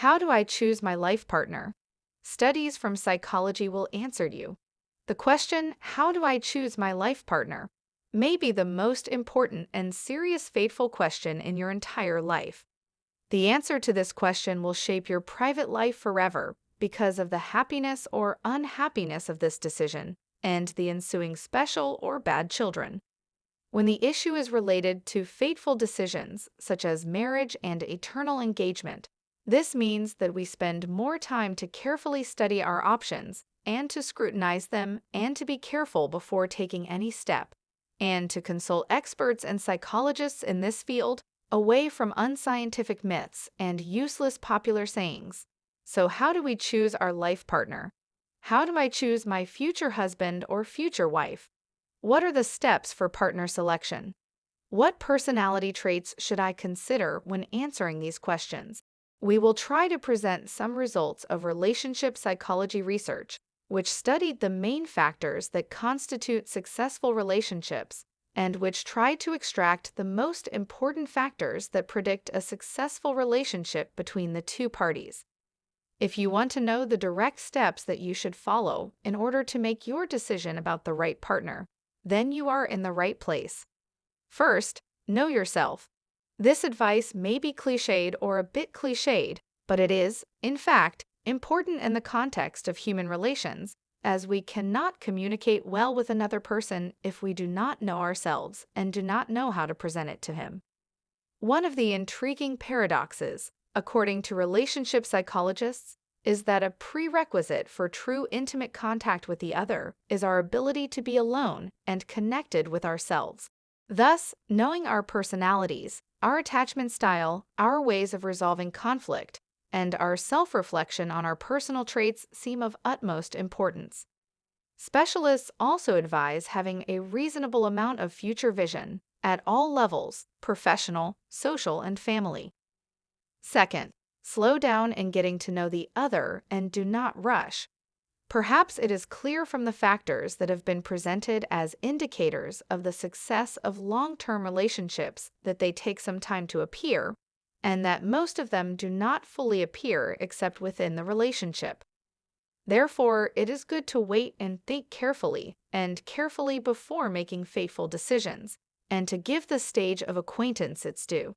How do I choose my life partner? Studies from psychology will answer you. The question, how do I choose my life partner, may be the most important and serious fateful question in your entire life. The answer to this question will shape your private life forever because of the happiness or unhappiness of this decision and the ensuing special or bad children. When the issue is related to fateful decisions, such as marriage and eternal engagement, this means that we spend more time to carefully study our options and to scrutinize them and to be careful before taking any step, and to consult experts and psychologists in this field away from unscientific myths and useless popular sayings. So how do we choose our life partner? How do I choose my future husband or future wife? What are the steps for partner selection? What personality traits should I consider when answering these questions? We will try to present some results of relationship psychology research, which studied the main factors that constitute successful relationships and which tried to extract the most important factors that predict a successful relationship between the two parties. If you want to know the direct steps that you should follow in order to make your decision about the right partner, then you are in the right place. First, know yourself. This advice may be cliched or a bit cliched, but it is, in fact, important in the context of human relations, as we cannot communicate well with another person if we do not know ourselves and do not know how to present it to him. One of the intriguing paradoxes, according to relationship psychologists, is that a prerequisite for true intimate contact with the other is our ability to be alone and connected with ourselves. Thus, knowing our personalities, our attachment style, our ways of resolving conflict, and our self-reflection on our personal traits seem of utmost importance. Specialists also advise having a reasonable amount of future vision at all levels, professional, social, and family. Second, slow down in getting to know the other and do not rush. Perhaps it is clear from the factors that have been presented as indicators of the success of long-term relationships that they take some time to appear, and that most of them do not fully appear except within the relationship. Therefore, it is good to wait and think carefully before making fateful decisions, and to give the stage of acquaintance its due.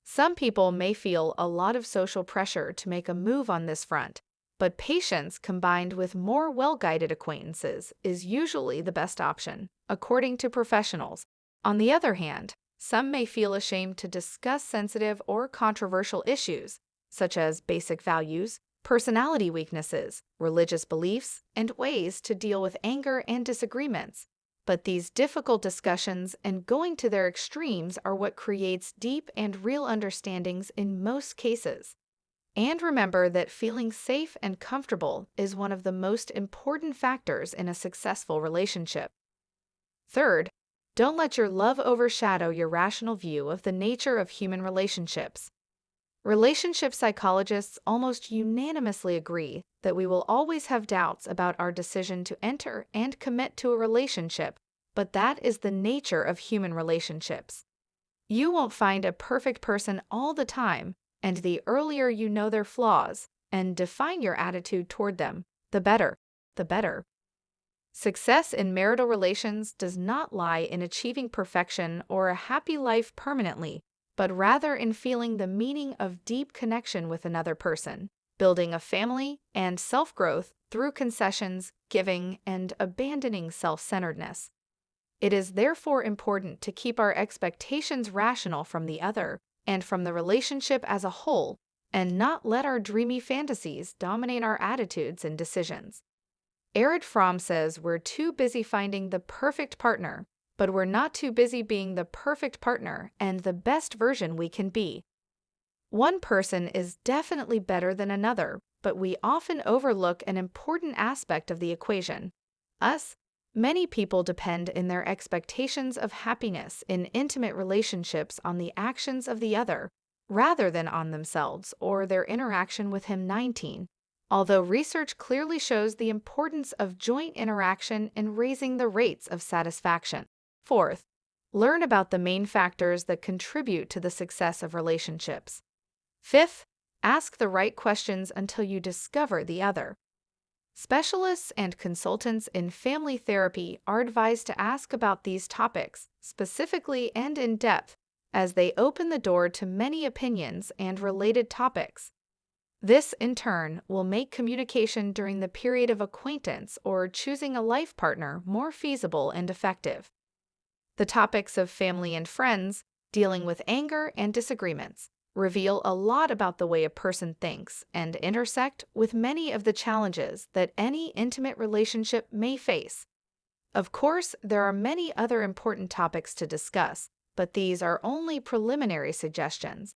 Some people may feel a lot of social pressure to make a move on this front, but patience combined with more well-guided acquaintances is usually the best option, according to professionals. On the other hand, some may feel ashamed to discuss sensitive or controversial issues, such as basic values, personality weaknesses, religious beliefs, and ways to deal with anger and disagreements. But these difficult discussions and going to their extremes are what creates deep and real understandings in most cases. And remember that feeling safe and comfortable is one of the most important factors in a successful relationship. Third, don't let your love overshadow your rational view of the nature of human relationships. Relationship psychologists almost unanimously agree that we will always have doubts about our decision to enter and commit to a relationship, but that is the nature of human relationships. You won't find a perfect person all the time, and the earlier you know their flaws and define your attitude toward them, the better. Success in marital relations does not lie in achieving perfection or a happy life permanently, but rather in feeling the meaning of deep connection with another person, building a family, and self-growth through concessions, giving, and abandoning self-centeredness. It is therefore important to keep our expectations rational from the other and from the relationship as a whole, and not let our dreamy fantasies dominate our attitudes and decisions. Erich Fromm says we're too busy finding the perfect partner, but we're not too busy being the perfect partner and the best version we can be. One person is definitely better than another, but we often overlook an important aspect of the equation: us. Many people depend in their expectations of happiness in intimate relationships on the actions of the other, rather than on themselves or their interaction with him. 19. Although research clearly shows the importance of joint interaction in raising the rates of satisfaction. Fourth, learn about the main factors that contribute to the success of relationships. Fifth, Ask the right questions until you discover the other. Specialists and consultants in family therapy are advised to ask about these topics specifically and in depth, as they open the door to many opinions and related topics. This, in turn, will make communication during the period of acquaintance or choosing a life partner more feasible and effective. The topics of family and friends, dealing with anger and disagreements, reveal a lot about the way a person thinks and intersect with many of the challenges that any intimate relationship may face. Of course, there are many other important topics to discuss, but these are only preliminary suggestions.